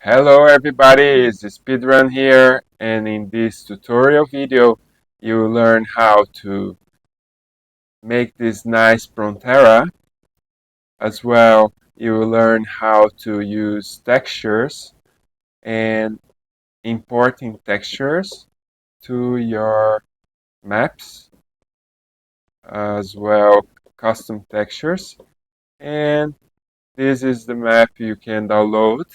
Hello everybody, it's Speedrun here, and in this tutorial video you will learn how to make this nice Prontera. As well, you will learn how to use textures and importing textures to your maps, as well custom textures. And this is the map you can download.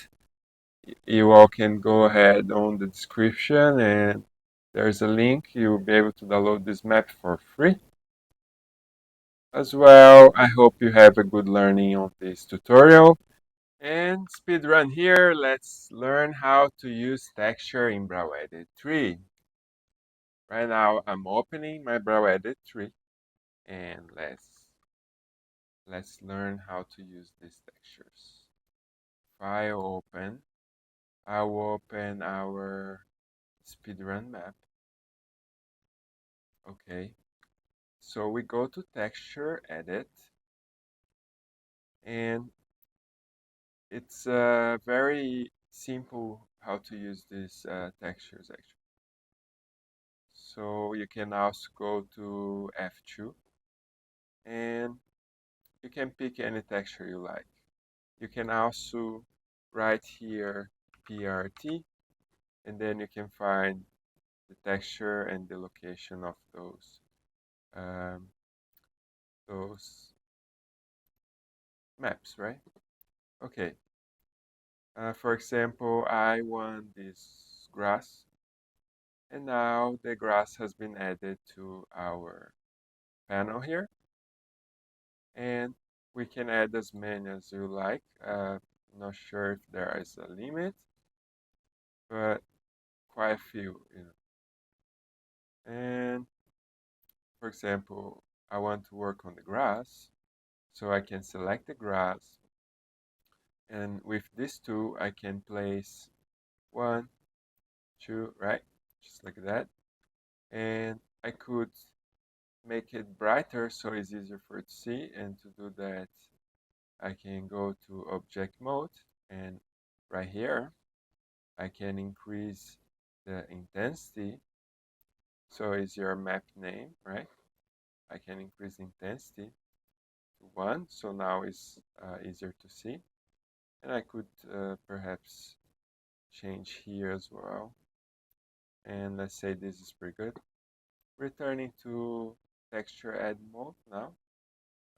You all can go ahead on the description and there's a link. You'll be able to download this map for free. As well, I hope you have a good learning on this tutorial. And speedrun here, let's learn how to use texture in Browedit 3. Right now I'm opening my Browedit 3 and let's learn how to use these textures. File open. I will open our speedrun map. Okay, so we go to texture, edit, and it's very simple how to use these textures actually. So you can also go to F2 and you can pick any texture you like. You can also write here PRT and then you can find the texture and the location of those maps, right? Okay. For example, I want this grass, and now the grass has been added to our panel here, and we can add as many as you like. Not sure if there is a limit, but quite a few, you know. And for example, I want to work on the grass, so I can select the grass, and with this tool I can place 1, 2, right, just like that. And I could make it brighter so it's easier for it to see, and to do that I can go to object mode, and right here I can increase the intensity, so it's your map name, right? I can increase intensity to 1, so now it's easier to see, and I could perhaps change here as well, and let's say this is pretty good. Returning to texture add mode now.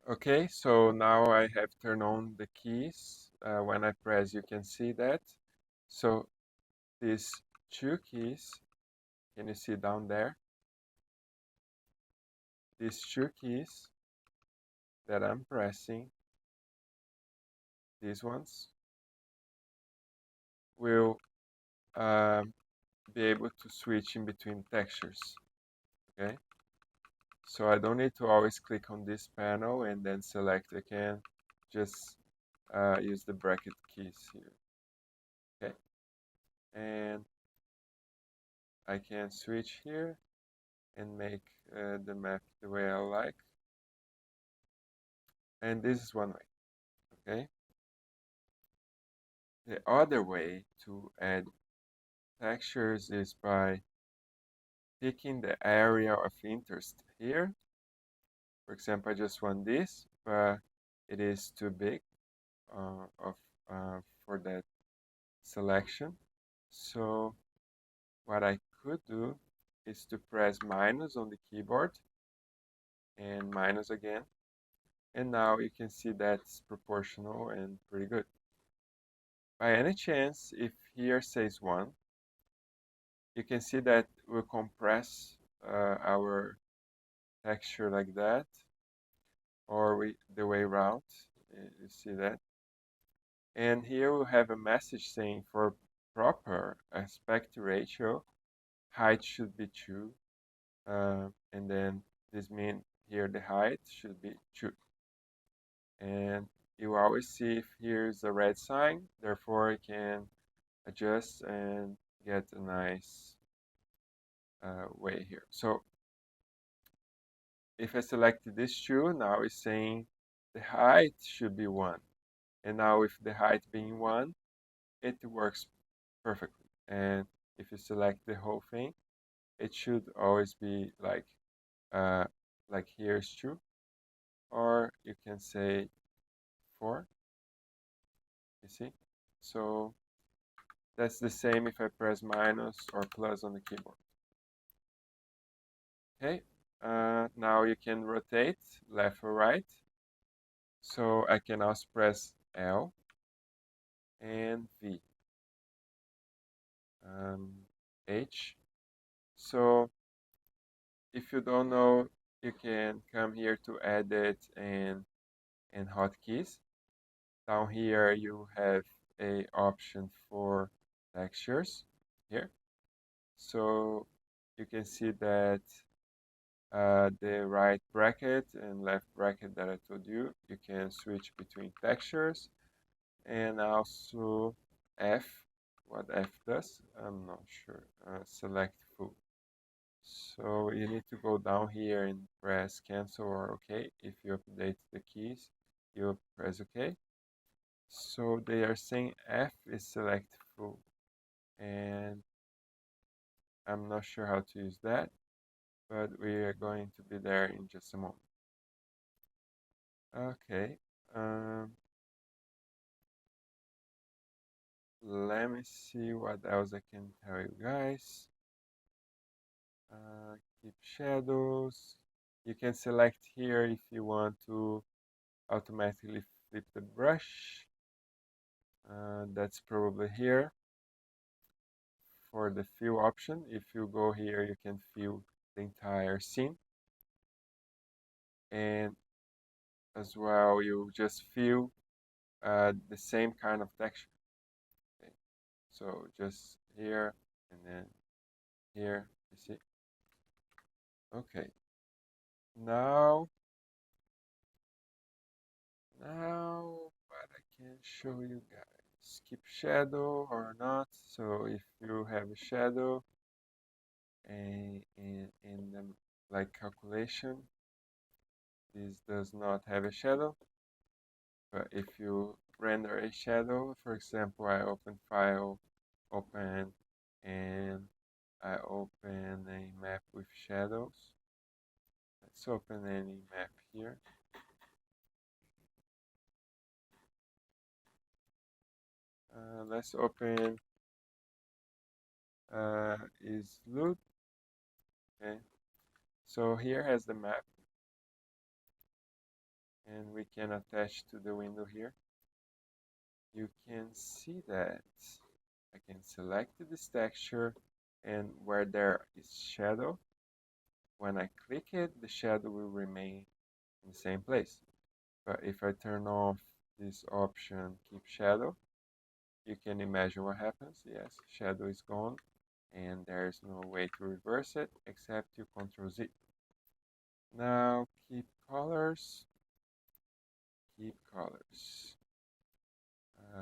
Okay, so now I have turned on the keys. When I press, you can see that. So these 2 keys, can you see down there? These 2 keys that I'm pressing, these ones, will be able to switch in between textures, okay? So I don't need to always click on this panel and then select. I can just use the bracket keys here, okay? And I can switch here and make the map the way I like. And this is one way, okay? The other way to add textures is by picking the area of interest here. For example, I just want this, but it is too big for that selection. So what I could do is to press minus on the keyboard and minus again. And now you can see that's proportional and pretty good. By any chance, if here says 1, you can see that we'll compress our texture like that, or the way around. You see that? And here we'll have a message saying for proper aspect ratio, height should be 2, and then this means here the height should be 2. And you always see if here's a red sign, therefore you can adjust and get a nice way here. So if I select this 2, now it's saying the height should be 1. And now with the height being 1, it works perfectly. And if you select the whole thing, it should always be like here's 2, or you can say 4, you see? So that's the same if I press minus or plus on the keyboard. Okay, now you can rotate left or right. So I can also press L and V, H. So if you don't know, you can come here to edit and hotkeys. Down here you have a option for textures here. So you can see that the right bracket and left bracket that I told you, you can switch between textures, and also F, what F does, I'm not sure, select full. So you need to go down here and press cancel or OK. If you update the keys, you press OK. So they are saying F is select full, and I'm not sure how to use that, but we are going to be there in just a moment. Okay, let me see what else I can tell you guys. Keep shadows. You can select here if you want to automatically flip the brush. That's probably here. For the fill option, if you go here, you can fill the entire scene. And as well, you just fill the same kind of texture. Okay. So just here and then here, you see? Okay. Now what I can show you guys. Keep shadow or not. So if you have a shadow in the like calculation, this does not have a shadow. But if you render a shadow, for example, I open file, open, and I open a map with shadows. Let's open any map here. Let's open is loot. Okay, so here has the map, and we can attach to the window here. You can see that I can select this texture, and where there is shadow, when I click it, the shadow will remain in the same place. But if I turn off this option, keep shadow, you can imagine what happens. Yes, shadow is gone, and there's no way to reverse it except you Ctrl Z. Now keep colors. Keep colors.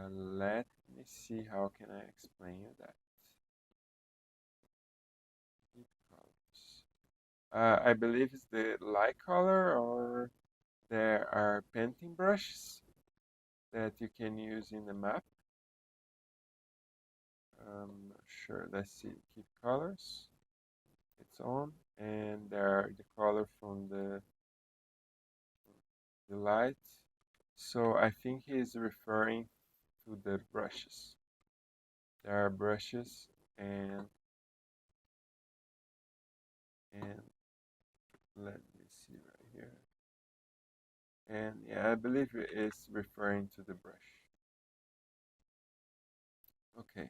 Let me see how can I explain you that. Keep colors. I believe it's the light color, or there are painting brushes that you can use in the map. I'm not sure. Let's see. Keep colors. It's on, and there are the color from the light. So I think he's referring to the brushes. There are brushes, and let me see right here. And yeah, I believe it is referring to the brush. Okay.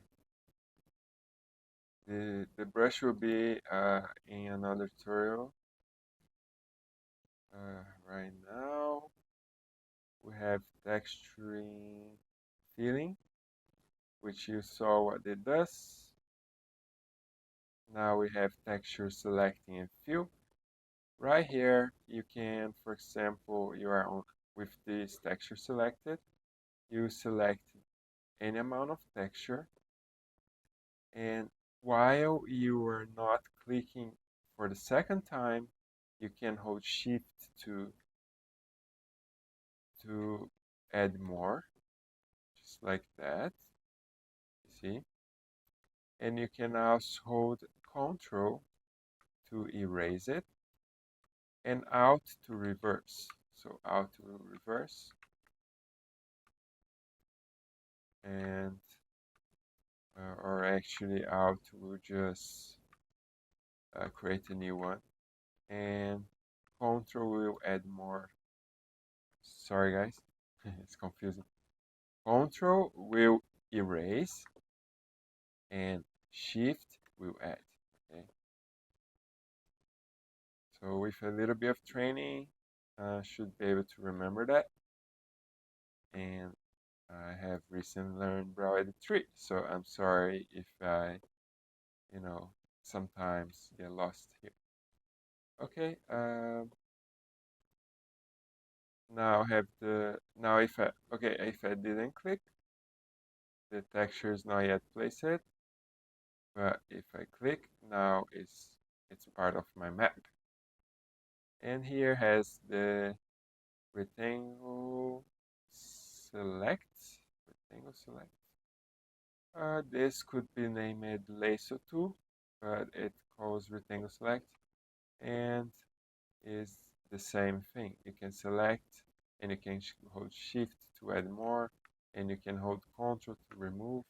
The brush will be in another tutorial. Right now, we have texturing, filling. which you saw what it does. Now we have texture selecting and fill. Right here, you can, for example, you are on with this texture selected, you select any amount of texture, and while you are not clicking for the second time, you can hold Shift to add more, just like that. You see? And you can also hold Ctrl to erase it and Alt to reverse. So Alt to reverse, and or actually Alt will just create a new one, and Ctrl will add more. Sorry guys, it's confusing. Ctrl will erase and Shift will add. Okay. So with a little bit of training, should be able to remember that. And I have recently learned Browedit 3, so I'm sorry if I, sometimes get lost here. Okay. Now if I didn't click, the texture is not yet placed, but if I click, now it's part of my map. And here has the rectangle select. Rectangle select. This could be named lasso tool, but it calls rectangle select, and is the same thing. You can select, and you can hold Shift to add more, and you can hold Ctrl to remove,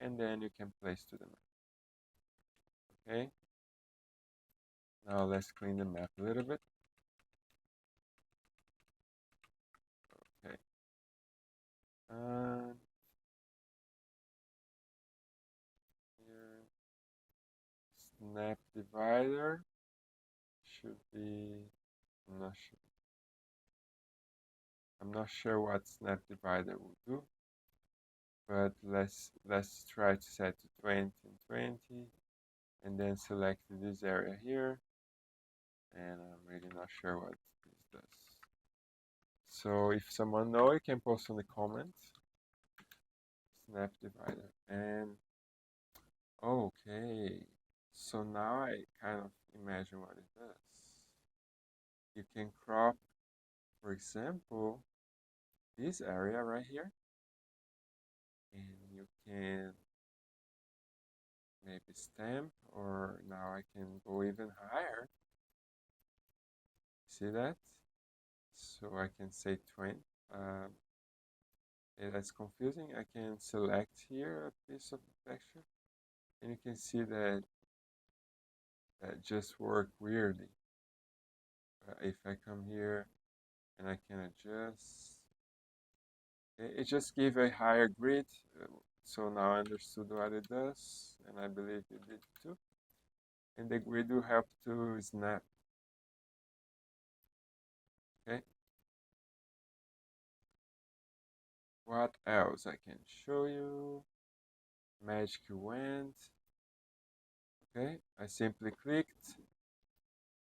and then you can place to the map. Okay. Now let's clean the map a little bit. Okay. Here, snap divider should be. I'm not sure what snap divider will do, but let's try to set to 20 and 20, and then select this area here, and I'm really not sure what this does. So if someone knows, you can post in the comments. Snap divider, and okay, so now I kind of imagine what it does. You can crop, for example, this area right here, and you can maybe stamp, or now I can go even higher. See that? So I can say 20. That's confusing. I can select here a piece of the texture, and you can see that just worked weirdly. If I come here and I can adjust, it just gave a higher grid. So now I understood what it does, and I believe you did too. And the grid will help to snap. Okay. What else I can show you? Magic wand. Okay, I simply clicked,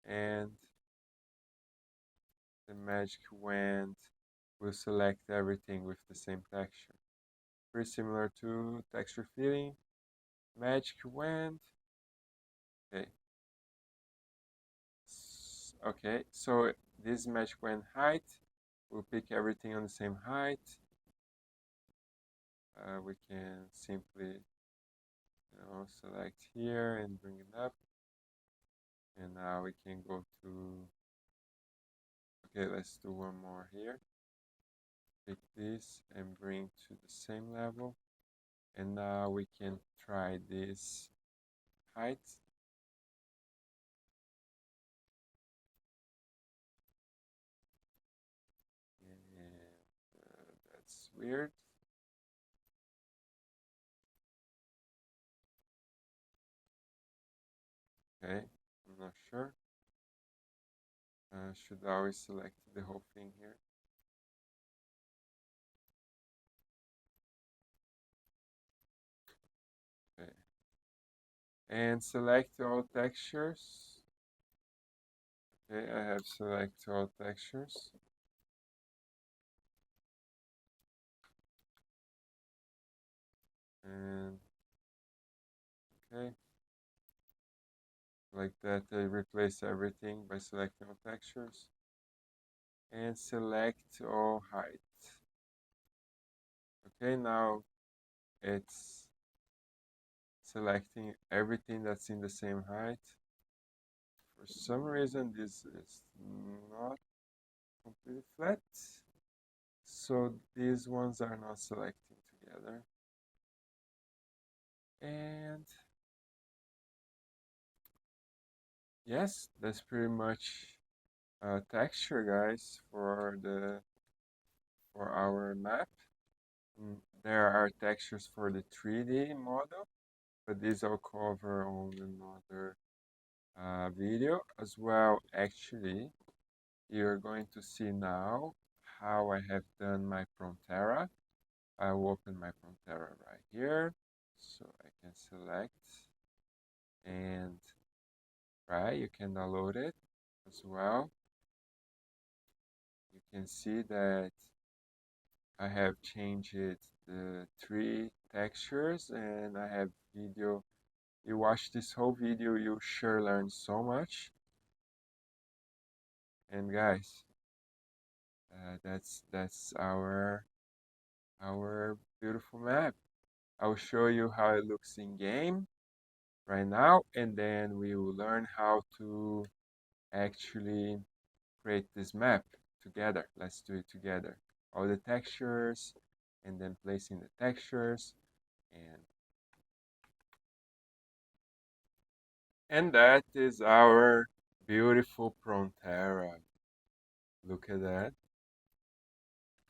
and the magic wand will select everything with the same texture. Pretty similar to texture filling. Magic wand. Okay. Okay, so this magic wand height will pick everything on the same height. We can simply select here and bring it up, and now we can go to, okay, let's do one more here. Pick this and bring to the same level, and now we can try this height. And that's weird. Okay, I'm not sure. Should always select the whole thing here. and select all textures. Okay, I have select all textures. And okay, like that, I replace everything by selecting all textures and select all height. Okay, now it's selecting everything that's in the same height. For some reason, this is not completely flat, so these ones are not selecting together. And yes, that's pretty much texture, guys, for our map. There are textures for the 3D model, but these I'll cover on another video as well. Actually, you're going to see now how I have done my Prontera. I will open my Prontera right here, so I can select, and right, you can download it as well. You can see that I have changed the 3 textures, and I have video. You watch this whole video, you sure learn so much. And guys, that's our beautiful map. I'll show you how it looks in game right now, and then we will learn how to actually create this map together. Let's do it together. All the textures, and then placing the textures, and that is our beautiful Prontera. Look at that.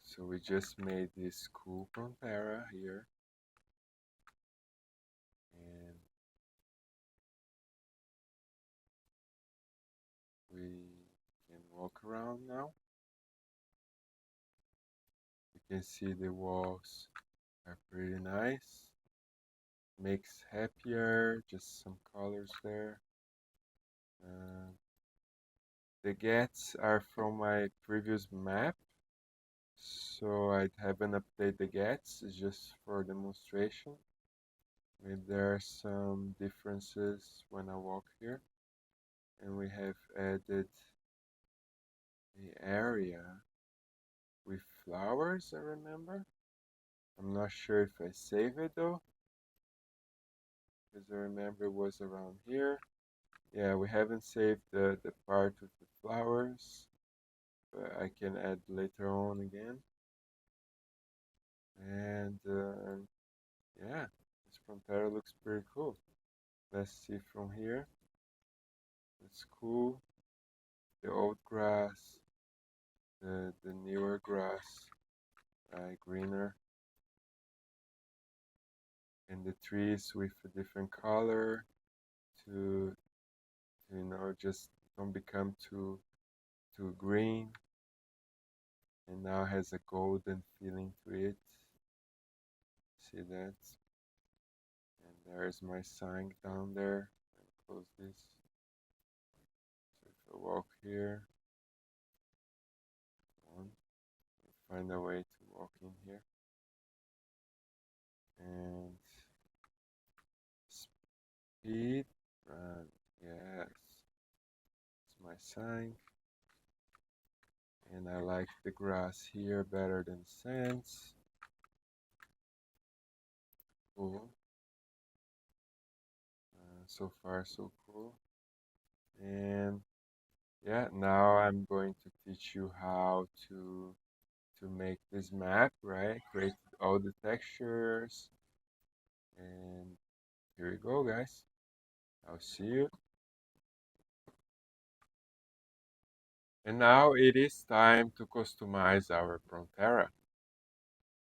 So we just made this cool Prontera here, and we can walk around now. You can see the walls are pretty nice. Makes happier, just some colors there. The gets are from my previous map, so I haven't updated the gets, it's just for demonstration. Maybe there are some differences when I walk here. And we have added the area with flowers, I remember. I'm not sure if I save it though, because I remember it was around here. Yeah, we haven't saved the part with the flowers, but I can add later on again. And yeah, this Prontera looks pretty cool. Let's see from here. It's cool. The old grass, the newer grass, greener, and the trees with a different color to just don't become too green, and now has a golden feeling to it. See that? And there's my sign down there. Close this. So if I walk here, find a way to walk in here, and speed run. Yes, it's my sign. And I like the grass here better than sands. Cool. So far so cool. And yeah, now I'm going to teach you how to make this map, right? Create all the textures, and here we go, guys. I'll see you. And now it is time to customize our Prontera.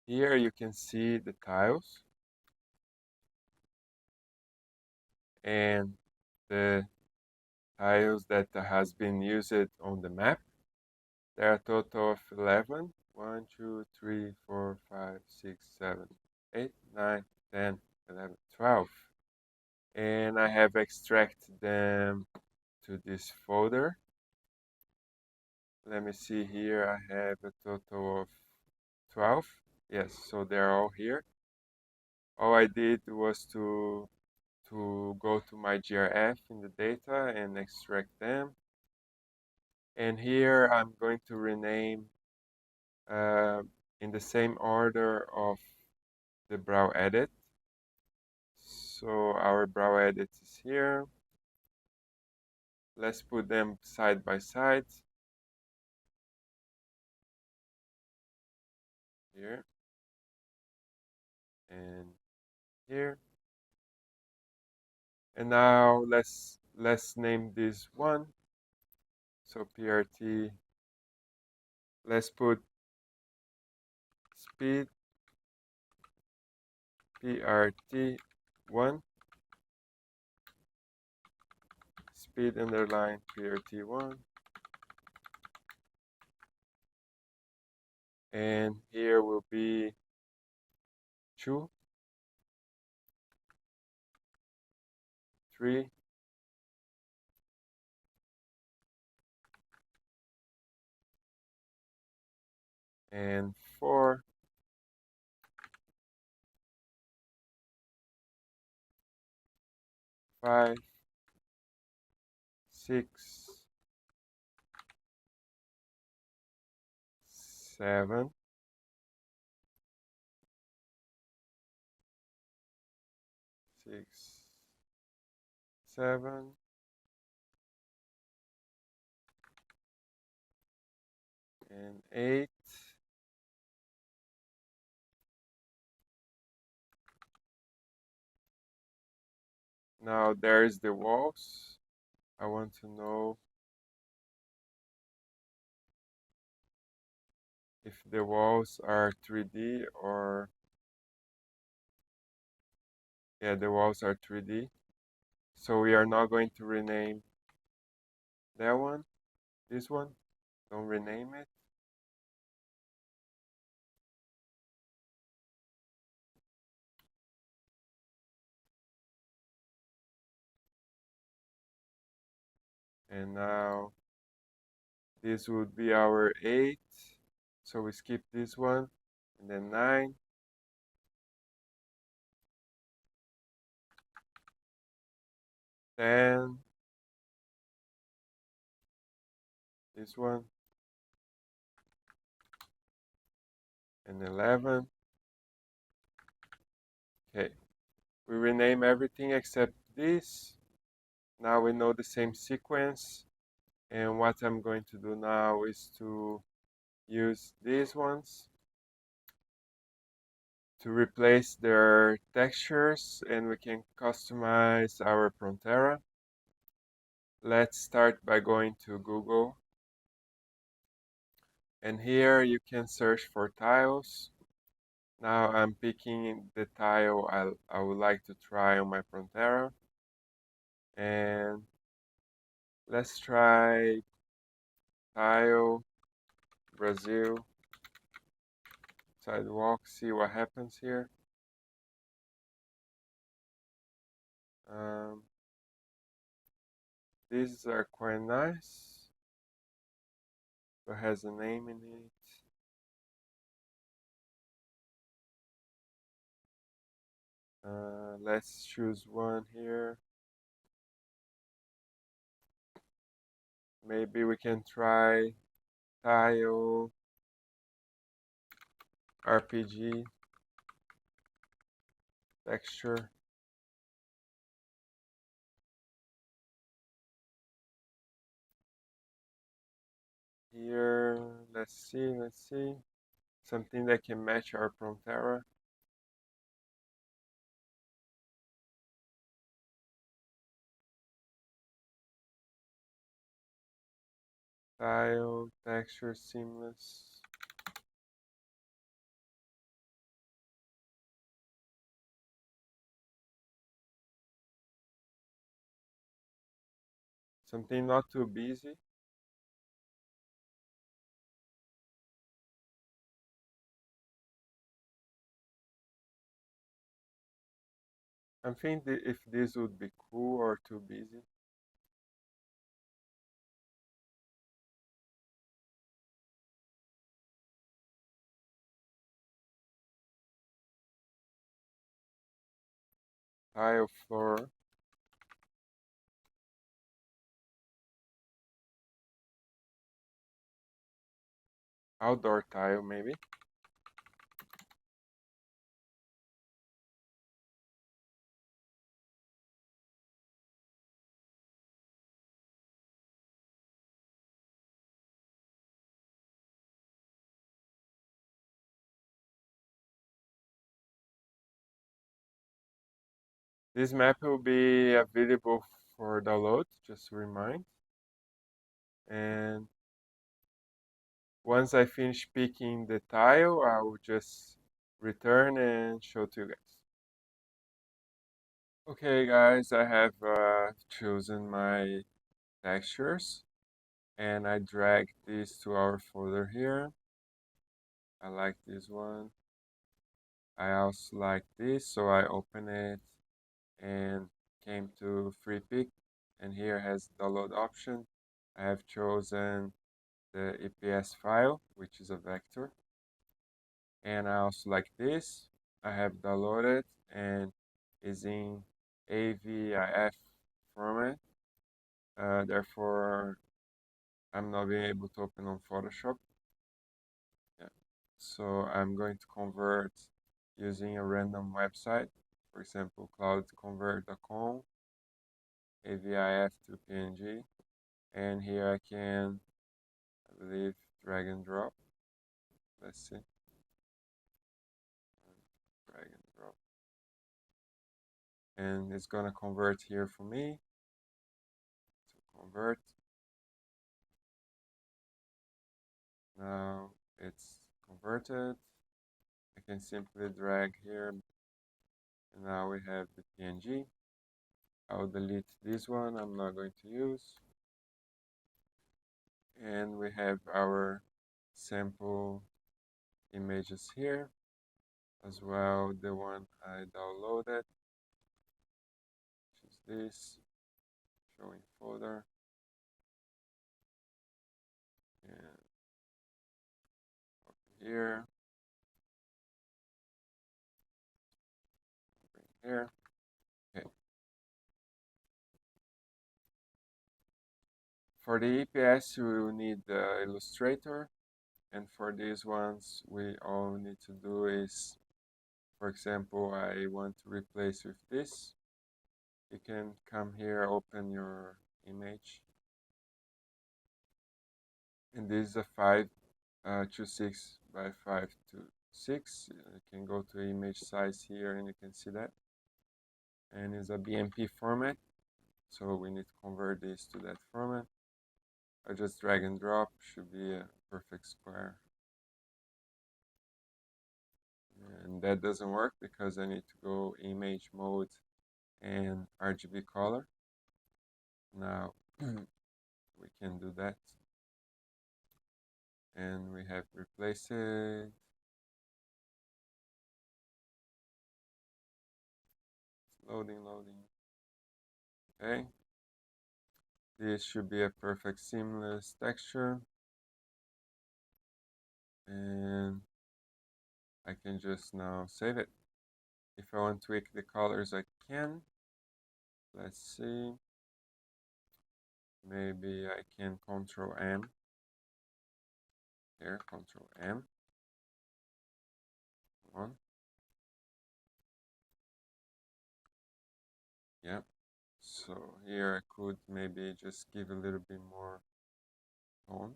Here you can see the tiles and the tiles that has been used on the map. There are a total of 11. 1, 2, 3, 4, 5, 6, 7, 8, 9, 10, 11, 12. and I have extracted them to this folder. Let me see here, I have a total of 12. Yes, so they're all here. All I did was to go to my GRF in the data and extract them. And here I'm going to rename in the same order of the Browedit. So our Browedit is here. Let's put them side by side. Here and here. And now let's name this one. So PRT, let's put speed PRT1, speed underline PRT1, and here will be 2, 3, and 4, 5, 6, 7, 6, 7, and 8. Now there's the walls. I want to know if the walls are 3D or, yeah, the walls are 3D. So we are not going to rename that one, this one. Don't rename it. And now this would be our 8. So we skip this one. And then 9. 10. This one. And 11. Okay. We rename everything except this. Now we know the same sequence. And what I'm going to do now is to use these ones to replace their textures, and we can customize our Prontera. Let's start by going to Google, and here you can search for tiles. Now I'm picking the tile I would like to try on my Prontera, and let's try tile Brazil sidewalk, see what happens here. These are quite nice. It has a name in it. Let's choose one here. Maybe we can try tile RPG texture. Here, let's see. Something that can match our Prontera. Tile, texture, seamless. Something not too busy. I'm thinking if this would be cool or too busy. Tile floor. Outdoor tile, maybe. This map will be available for download, just to remind. And once I finish picking the tile, I will just return and show to you guys. Okay guys, I have chosen my textures and I drag this to our folder here. I like this one. I also like this, so I open it and came to free pick, and here has download option. I have chosen the EPS file, which is a vector, and I also like this. I have downloaded and is in AVIF format. Therefore, I'm not being able to open on Photoshop. Yeah. So I'm going to convert using a random website, for example, cloudconvert.com, AVIF to PNG, and here I can, I believe, drag and drop. Let's see, drag and drop, and it's gonna convert here for me. To convert, now it's converted. I can simply drag here, and now we have the PNG. I'll delete this one, I'm not going to use. And we have our sample images here, as well the one I downloaded, which is this, showing folder, and over here, bring here. Okay. For the EPS, we will need the Illustrator, and for these ones, we all need to do is, for example, I want to replace with this. You can come here, open your image, and this is a 526 by 526. You can go to image size here and you can see that. And it's a BMP format, so we need to convert this to that format. I just drag and drop, should be a perfect square. And that doesn't work because I need to go image mode and RGB color. Now we can do that. And we have replaced it. It's loading. Okay. This should be a perfect seamless texture. And I can just now save it. If I want to tweak the colors, I can. Let's see. Maybe I can Control M. Here, Control M. One. Yeah. So here I could maybe just give a little bit more tone.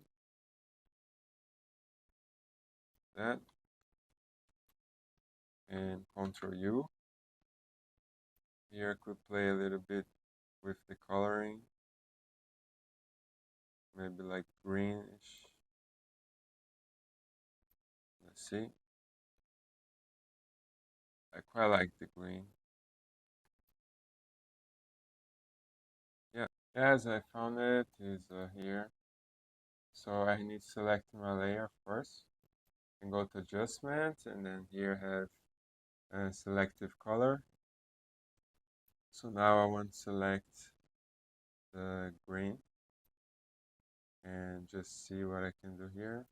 That. And Control U. Here I could play a little bit with the coloring. Maybe like greenish. Let's see. I quite like the green. Yeah, as I found it is here. So I need to select my layer first and go to adjustment, and then here have selective color. So now I want to select the green and just see what I can do here.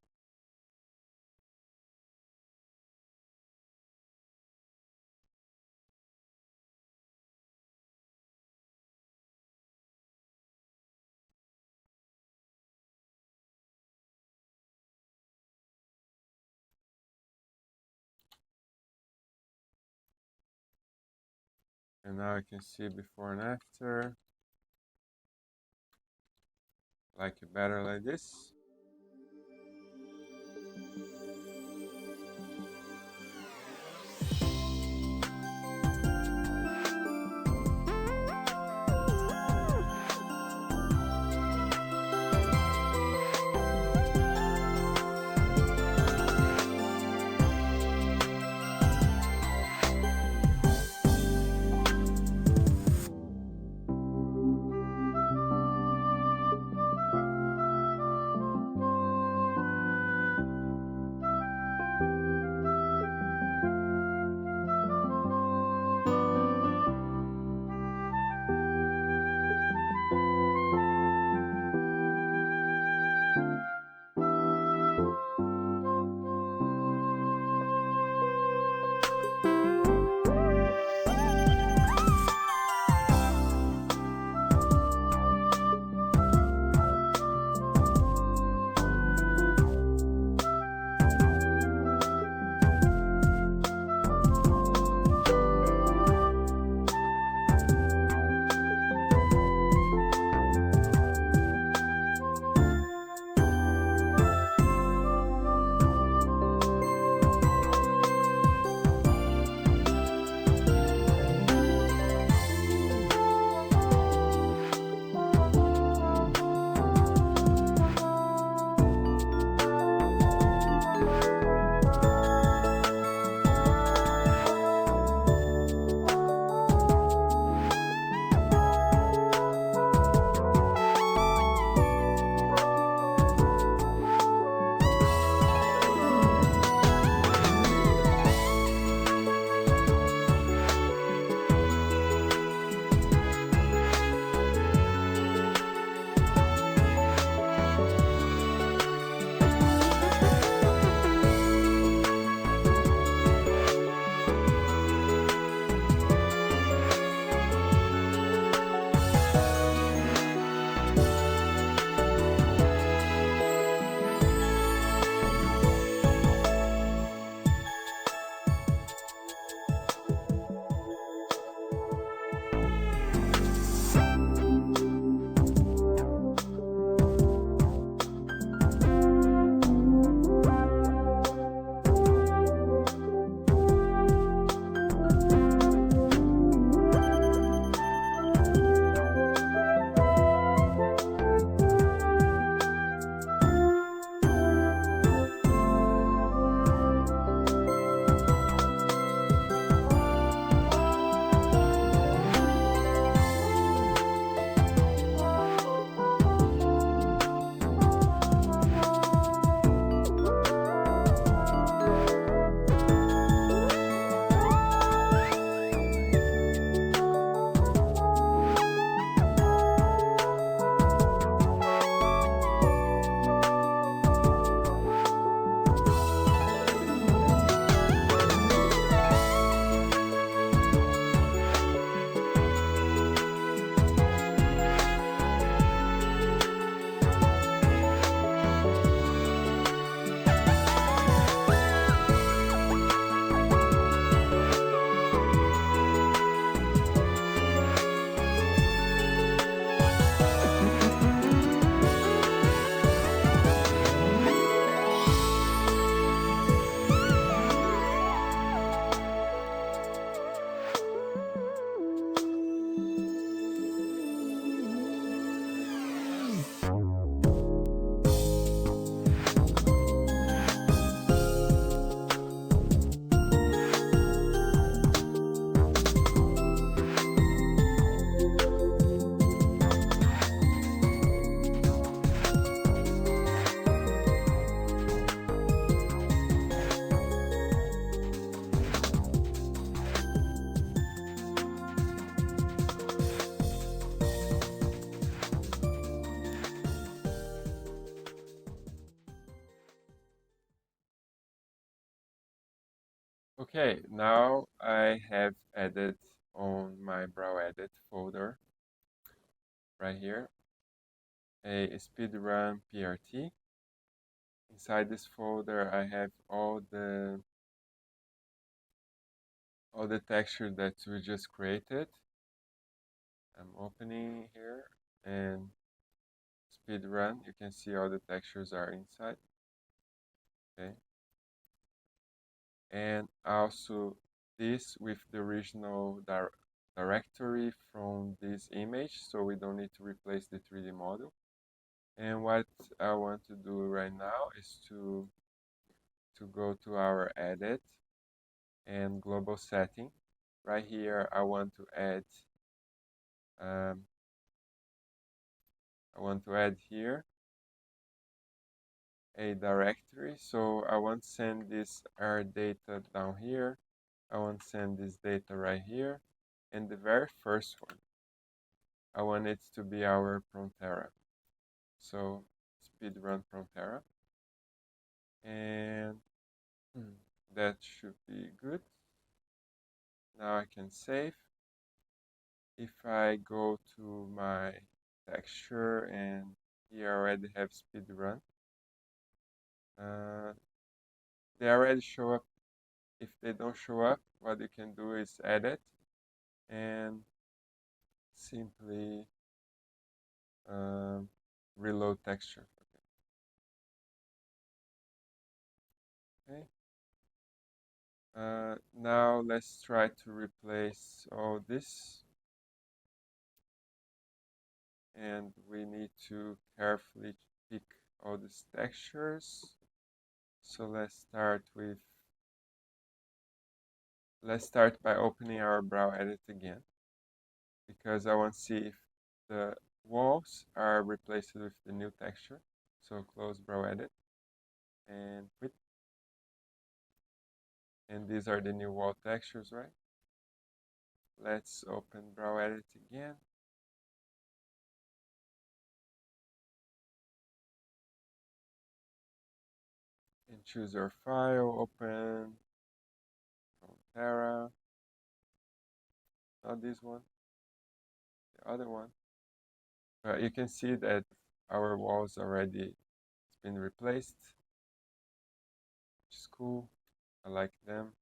And now I can see before and after. Like it better like this. Okay, now I have added on my Browedit folder right here a speedrun PRT. Inside this folder, I have all the texture that we just created. I'm opening here and speedrun. You can see all the textures are inside. Okay, and also this with the original directory from this image, so we don't need to replace the 3D model. And what I want to do right now is to go to our edit and global setting. Right here, I want to add um, here a directory. So I want to send this our data down here. I want to send this data right here. And the very first one, I want it to be our Prontera. So speedrun Prontera. And that should be good. Now I can save. If I go to my texture and here I already have speedrun, they already show up. If they don't show up, what you can do is edit and simply reload texture. Okay. Now let's try to replace all this. And we need to carefully pick all these textures. So let's start by opening our Browedit again, because I want to see if the walls are replaced with the new texture. So close Browedit and quit. And these are the new wall textures, right? Let's open Browedit again. And choose our file, open Prontera, not this one, the other one. You can see that our walls already been replaced, which is cool. I like them.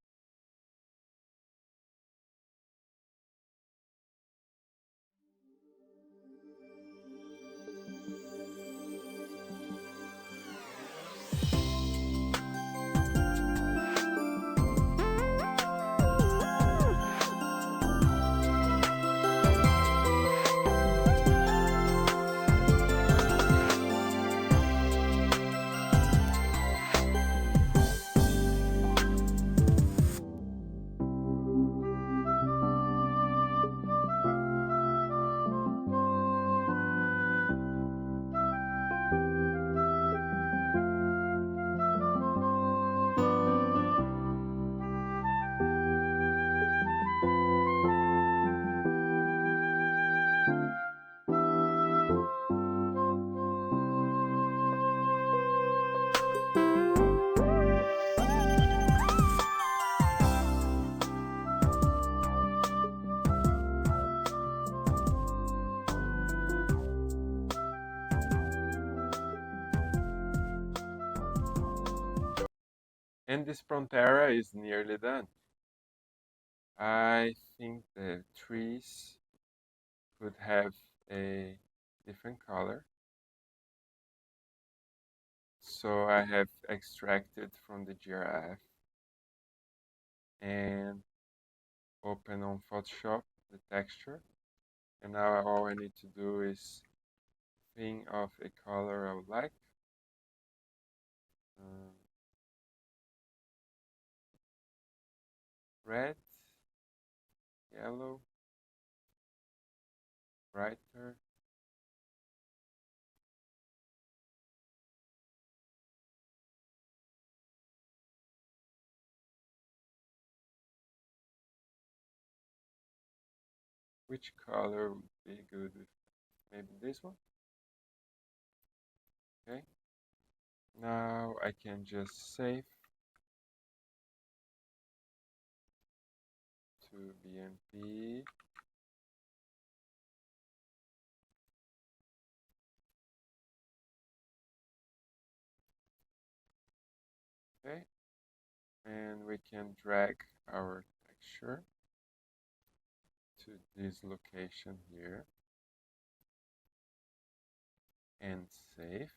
And this Prontera is nearly done. I think the trees could have a different color. So I have extracted from the GIF and open on Photoshop the texture. And now all I need to do is think of a color I would like. Red, yellow, brighter. Which color would be good with maybe this one? Okay. Now I can just save to BMP. Okay, and we can drag our texture to this location here and save.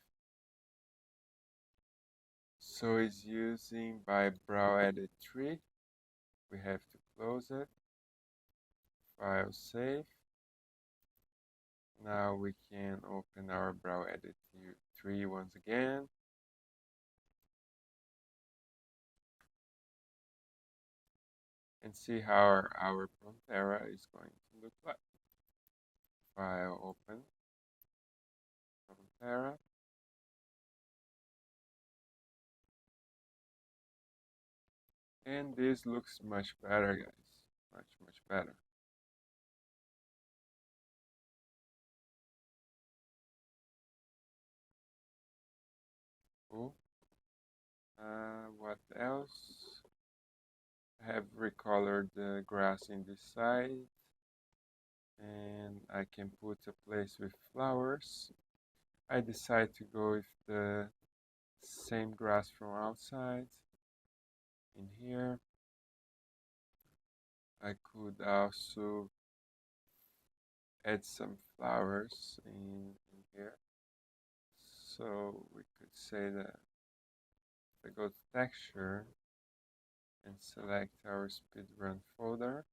So it's using by Browedit 3. We have to close it. File save. Now we can open our Browedit 3 once again. And see how our Prontera is going to look like. File open. Prontera. And this looks much better, guys. Much better. Cool. What else? I have recolored the grass in this side. And I can put a place with flowers. I decide to go with the same grass from outside in here. I could also add some flowers in here. So we could say that if I go to texture and select our speedrun folder,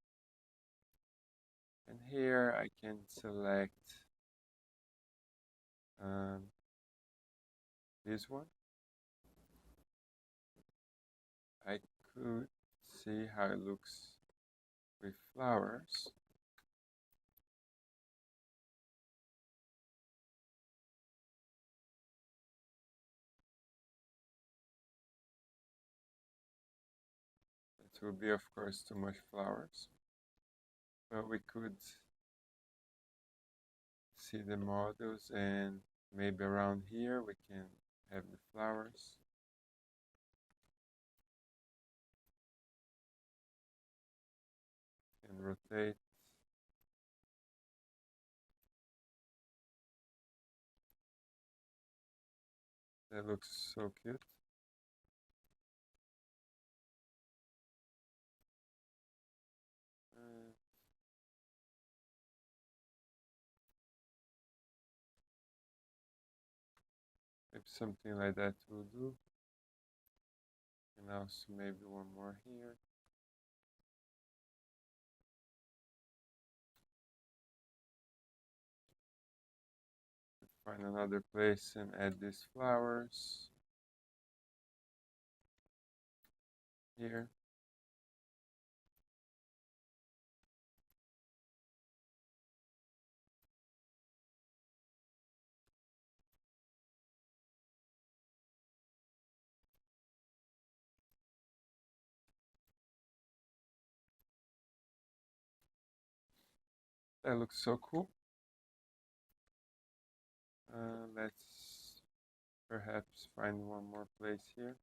and here I can select this one. I could see how it looks with flowers. It will be, of course, too much flowers, but we could see the models, and maybe around here we can have the flowers. And rotate. That looks so cute. Maybe something like that will do. And also maybe one more here. Find another place and add these flowers here. That looks so cool. Let's perhaps find one more place here.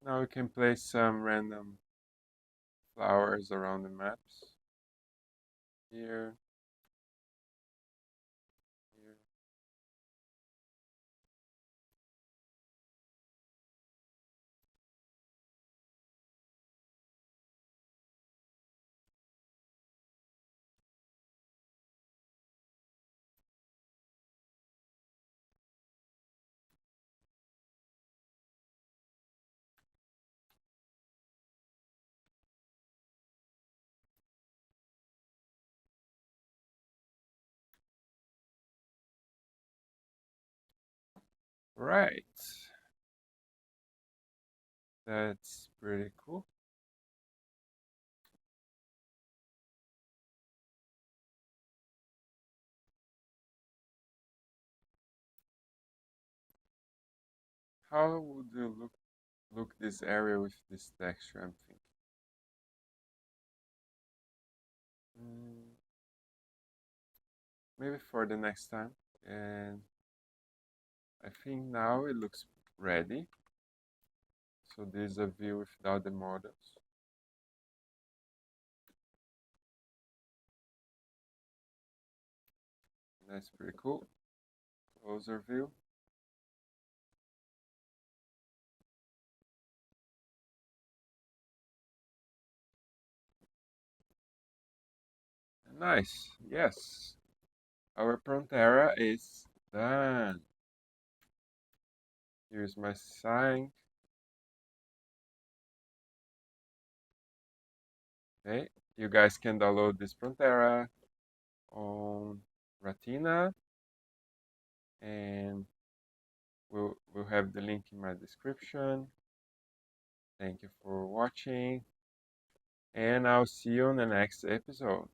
Now we can place some random flowers around the maps. Here. Here. Right. That's pretty cool. How would you look this area with this texture, I'm thinking. Mm, maybe for the next time. And I think now it looks ready. So this is a view without the models. That's pretty cool. Closer view. Nice. Yes. Our Prontera is done. Here's my sign. Okay. You guys can download this Prontera on Retina, and we'll have the link in my description. Thank you for watching, and I'll see you on the next episode.